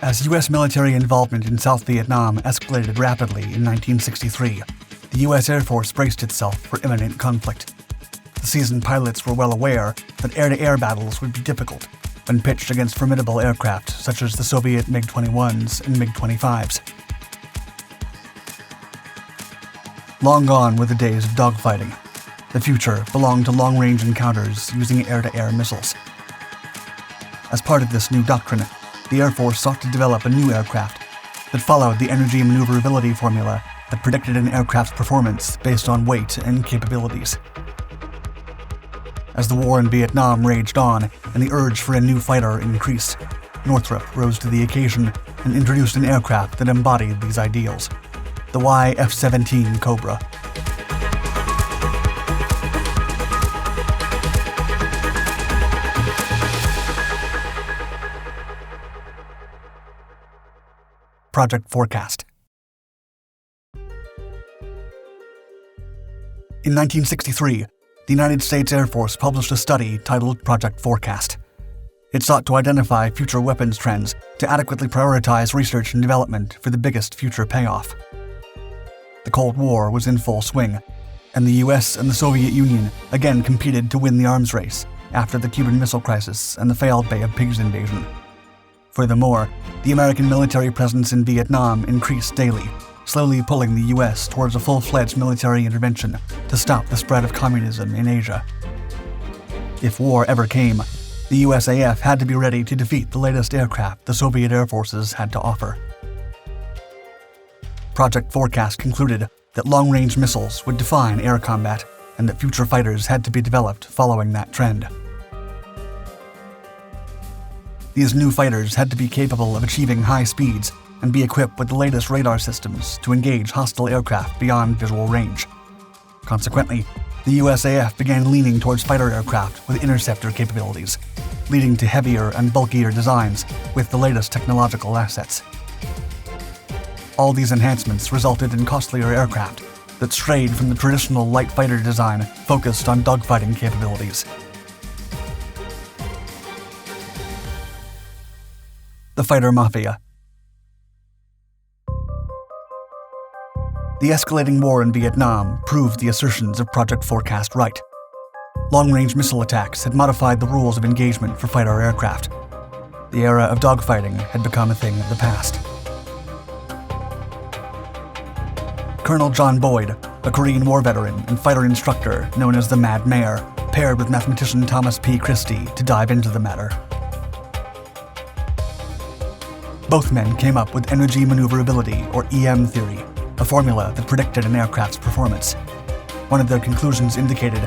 As U.S. military involvement in South Vietnam escalated rapidly in 1963, the U.S. Air Force braced itself for imminent conflict. The seasoned pilots were well aware that air-to-air battles would be difficult when pitched against formidable aircraft such as the Soviet MiG-21s and MiG-25s. Long gone were the days of dogfighting. The future belonged to long-range encounters using air-to-air missiles. As part of this new doctrine, the Air Force sought to develop a new aircraft that followed the energy-maneuverability formula that predicted an aircraft's performance based on weight and capabilities. As the war in Vietnam raged on and the urge for a new fighter increased, Northrop rose to the occasion and introduced an aircraft that embodied these ideals, the YF-17 Cobra. Project Forecast. In 1963, the United States Air Force published a study titled Project Forecast. It sought to identify future weapons trends to adequately prioritize research and development for the biggest future payoff. The Cold War was in full swing, and the US and the Soviet Union again competed to win the arms race after the Cuban Missile Crisis and the failed Bay of Pigs invasion. Furthermore, the American military presence in Vietnam increased daily, slowly pulling the US towards a full-fledged military intervention to stop the spread of communism in Asia. If war ever came, the USAF had to be ready to defeat the latest aircraft the Soviet air forces had to offer. Project Forecast concluded that long-range missiles would define air combat and that future fighters had to be developed following that trend. These new fighters had to be capable of achieving high speeds and be equipped with the latest radar systems to engage hostile aircraft beyond visual range. Consequently, the USAF began leaning towards fighter aircraft with interceptor capabilities, leading to heavier and bulkier designs with the latest technological assets. All these enhancements resulted in costlier aircraft that strayed from the traditional light fighter design focused on dogfighting capabilities. The Fighter Mafia. The escalating war in Vietnam proved the assertions of Project Forecast right. Long-range missile attacks had modified the rules of engagement for fighter aircraft. The era of dogfighting had become a thing of the past. Colonel John Boyd, a Korean War veteran and fighter instructor known as the Mad Mare, paired with mathematician Thomas P. Christie to dive into the matter. Both men came up with Energy-Maneuverability, or EM theory, a formula that predicted an aircraft's performance. One of their conclusions indicated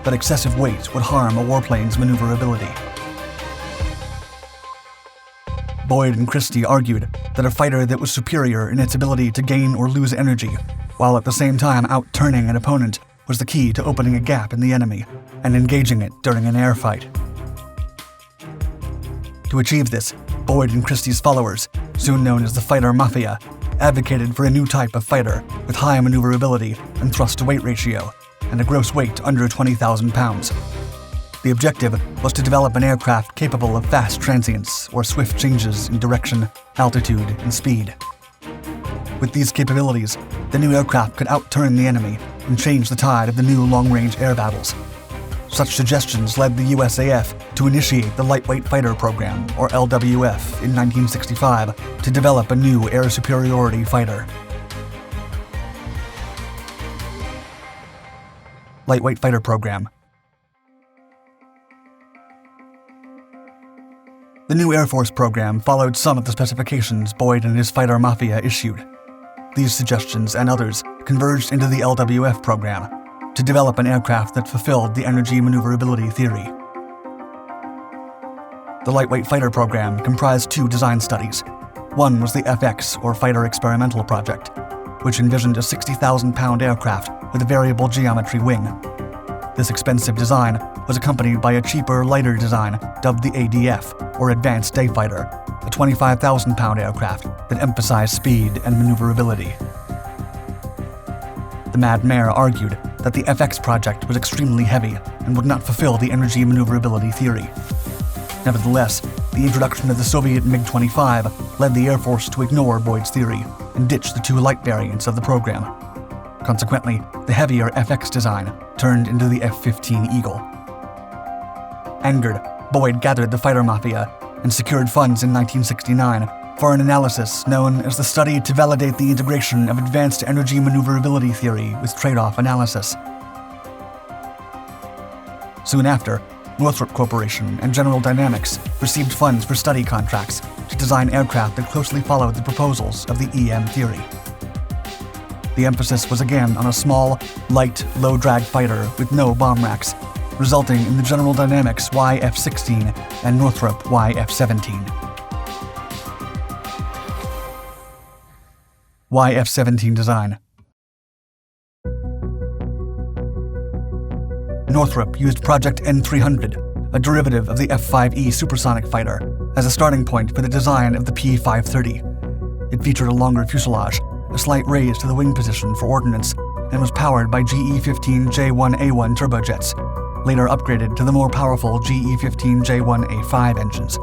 that excessive weight would harm a warplane's maneuverability. Boyd and Christie argued that a fighter that was superior in its ability to gain or lose energy, while at the same time out-turning an opponent, was the key to opening a gap in the enemy and engaging it during an air fight. To achieve this, Boyd and Christie's followers, soon known as the Fighter Mafia, advocated for a new type of fighter with high maneuverability and thrust-to-weight ratio, and a gross weight under 20,000 pounds. The objective was to develop an aircraft capable of fast transients or swift changes in direction, altitude, and speed. With these capabilities, the new aircraft could out-turn the enemy and change the tide of the new long-range air battles. Such suggestions led the USAF to initiate the Lightweight Fighter Program, or LWF, in 1965 to develop a new air superiority fighter. Lightweight Fighter Program. The new Air Force program followed some of the specifications Boyd and his Fighter Mafia issued. These suggestions and others converged into the LWF program to develop an aircraft that fulfilled the energy-maneuverability theory. The Lightweight Fighter program comprised two design studies. One was the FX, or Fighter Experimental Project, which envisioned a 60,000-pound aircraft with a variable geometry wing. This expensive design was accompanied by a cheaper, lighter design dubbed the ADF, or Advanced Day Fighter, a 25,000-pound aircraft that emphasized speed and maneuverability. The Mad Mare argued that the FX project was extremely heavy and would not fulfill the energy maneuverability theory. Nevertheless, the introduction of the Soviet MiG-25 led the Air Force to ignore Boyd's theory and ditch the two light variants of the program. Consequently, the heavier FX design turned into the F-15 Eagle. Angered, Boyd gathered the fighter mafia and secured funds in 1969 for an analysis known as the Study to Validate the Integration of Advanced Energy-Maneuverability Theory with Trade-off Analysis. Soon after, Northrop Corporation and General Dynamics received funds for study contracts to design aircraft that closely followed the proposals of the EM theory. The emphasis was again on a small, light, low-drag fighter with no bomb racks, resulting in the General Dynamics YF-16 and Northrop YF-17. YF-17 design. Northrop used Project N-300, a derivative of the F-5E supersonic fighter, as a starting point for the design of the P-530. It featured a longer fuselage, a slight raise to the wing position for ordnance, and was powered by GE-15J1A1 turbojets, later upgraded to the more powerful GE-15J1A5 engines.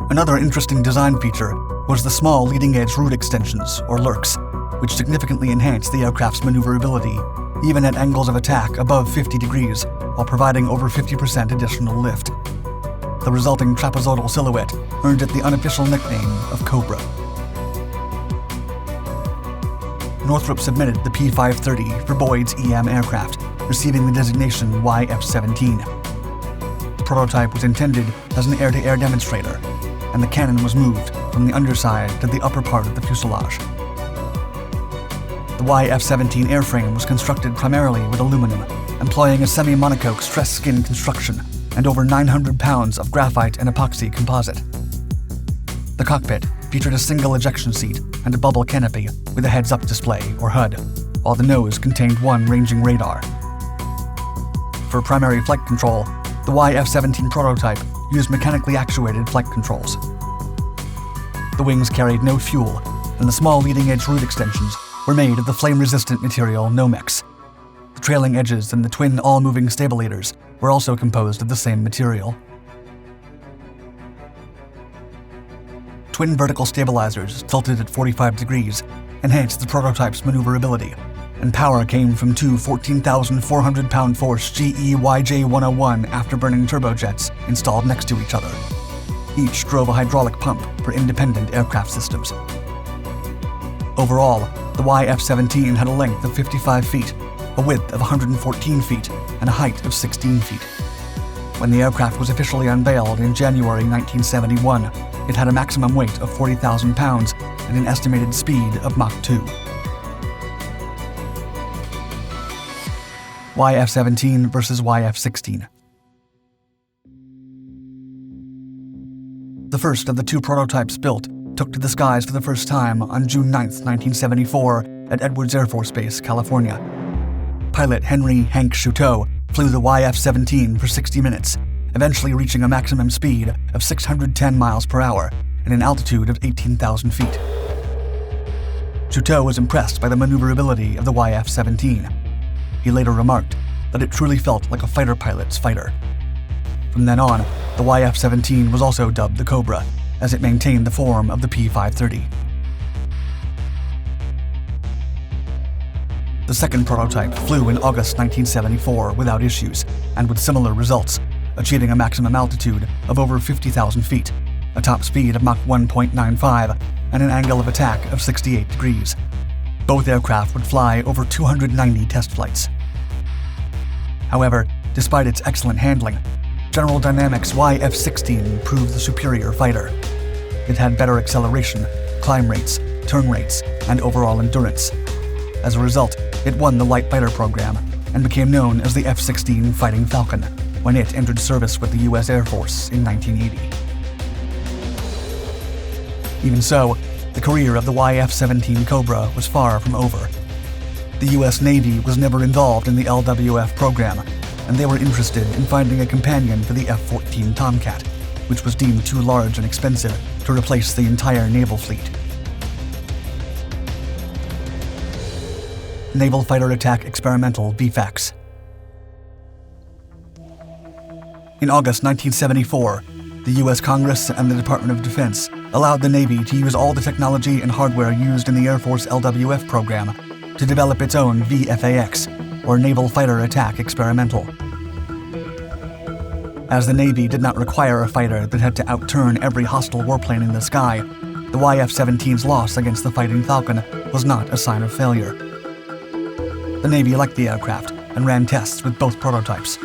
Another interesting design feature was the small leading-edge root extensions, or LERCs, which significantly enhanced the aircraft's maneuverability, even at angles of attack above 50 degrees, while providing over 50% additional lift. The resulting trapezoidal silhouette earned it the unofficial nickname of Cobra. Northrop submitted the P-530 for Boyd's EM aircraft, receiving the designation YF-17. The prototype was intended as an air-to-air demonstrator, and the cannon was moved from the underside to the upper part of the fuselage. The YF-17 airframe was constructed primarily with aluminum, employing a semi-monocoque stress skin construction and over 900 pounds of graphite and epoxy composite. The cockpit featured a single ejection seat and a bubble canopy with a heads-up display, or HUD, while the nose contained one ranging radar. For primary flight control, the YF-17 prototype used mechanically actuated flight controls. The wings carried no fuel, and the small leading-edge root extensions were made of the flame-resistant material Nomex. The trailing edges and the twin all-moving stabilators were also composed of the same material. Twin vertical stabilizers tilted at 45 degrees enhanced the prototype's maneuverability, and power came from two 14,400-pound force GE YJ-101 afterburning turbojets installed next to each other. Each drove a hydraulic pump for independent aircraft systems. Overall, the YF-17 had a length of 55 feet, a width of 114 feet, and a height of 16 feet. When the aircraft was officially unveiled in January 1971, it had a maximum weight of 40,000 pounds and an estimated speed of Mach 2. YF-17 versus YF-16. The first of the two prototypes built took to the skies for the first time on June 9, 1974, at Edwards Air Force Base, California. Pilot Henry Hank Chouteau flew the YF-17 for 60 minutes, eventually reaching a maximum speed of 610 miles per hour and an altitude of 18,000 feet. Chouteau was impressed by the maneuverability of the YF-17. He later remarked that it truly felt like a fighter pilot's fighter. From then on, the YF-17 was also dubbed the Cobra, as it maintained the form of the P-530. The second prototype flew in August 1974 without issues, and with similar results, achieving a maximum altitude of over 50,000 feet, a top speed of Mach 1.95, and an angle of attack of 68 degrees. Both aircraft would fly over 290 test flights. However, despite its excellent handling, General Dynamics YF-16 proved the superior fighter. It had better acceleration, climb rates, turn rates, and overall endurance. As a result, it won the light fighter program and became known as the F-16 Fighting Falcon when it entered service with the U.S. Air Force in 1980. Even so, the career of the YF-17 Cobra was far from over. The U.S. Navy was never involved in the LWF program, and they were interested in finding a companion for the F-14 Tomcat, which was deemed too large and expensive to replace the entire naval fleet. Naval Fighter Attack Experimental VFAX. In August 1974, the U.S. Congress and the Department of Defense allowed the Navy to use all the technology and hardware used in the Air Force LWF program to develop its own VFAX, or Naval Fighter Attack Experimental. As the Navy did not require a fighter that had to outturn every hostile warplane in the sky, the YF-17's loss against the Fighting Falcon was not a sign of failure. The Navy liked the aircraft and ran tests with both prototypes.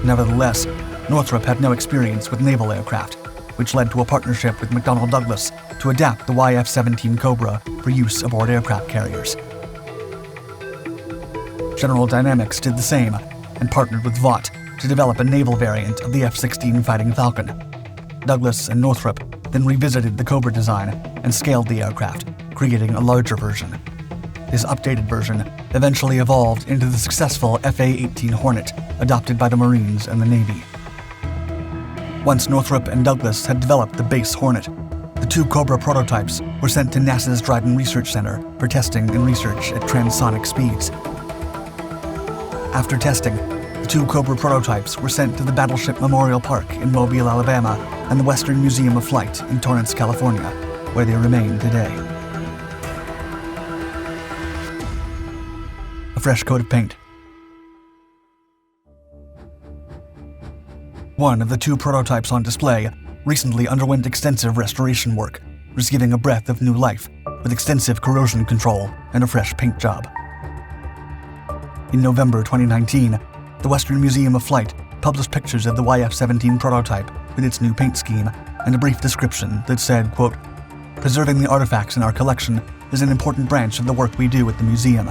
Nevertheless, Northrop had no experience with naval aircraft, which led to a partnership with McDonnell Douglas to adapt the YF-17 Cobra for use aboard aircraft carriers. General Dynamics did the same and partnered with Vought to develop a naval variant of the F-16 Fighting Falcon. Douglas and Northrop then revisited the Cobra design and scaled the aircraft, creating a larger version. This updated version eventually evolved into the successful FA-18 Hornet, adopted by the Marines and the Navy. Once Northrop and Douglas had developed the base Hornet, the two Cobra prototypes were sent to NASA's Dryden Research Center for testing and research at transonic speeds. After testing, the two Cobra prototypes were sent to the Battleship Memorial Park in Mobile, Alabama, and the Western Museum of Flight in Torrance, California, where they remain today. A fresh coat of paint. One of the two prototypes on display recently underwent extensive restoration work, receiving a breath of new life with extensive corrosion control and a fresh paint job. In November 2019, the Western Museum of Flight published pictures of the YF-17 prototype with its new paint scheme and a brief description that said, quote, "Preserving the artifacts in our collection is an important branch of the work we do at the museum.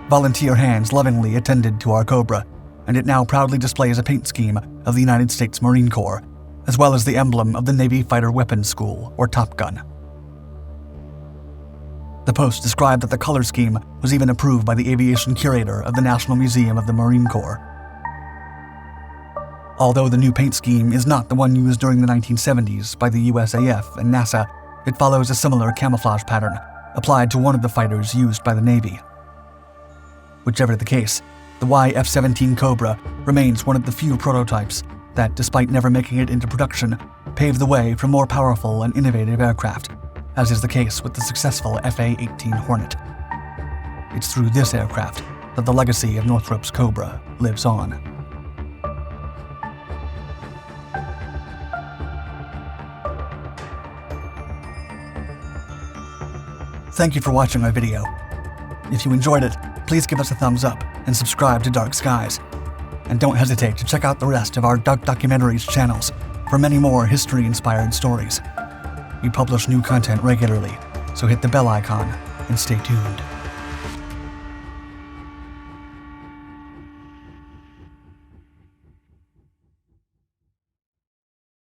Volunteer hands lovingly attended to our Cobra, and it now proudly displays a paint scheme of the United States Marine Corps, as well as the emblem of the Navy Fighter Weapons School, or Top Gun." The post described that the color scheme was even approved by the aviation curator of the National Museum of the Marine Corps. Although the new paint scheme is not the one used during the 1970s by the USAF and NASA, it follows a similar camouflage pattern applied to one of the fighters used by the Navy. Whichever the case, the YF-17 Cobra remains one of the few prototypes that, despite never making it into production, paved the way for more powerful and innovative aircraft, as is the case with the successful FA-18 Hornet. It's through this aircraft that the legacy of Northrop's Cobra lives on. Thank you for watching our video. If you enjoyed it, please give us a thumbs up and subscribe to Dark Skies. And don't hesitate to check out the rest of our Dark Documentaries channels for many more history-inspired stories. We publish new content regularly, so hit the bell icon and stay tuned.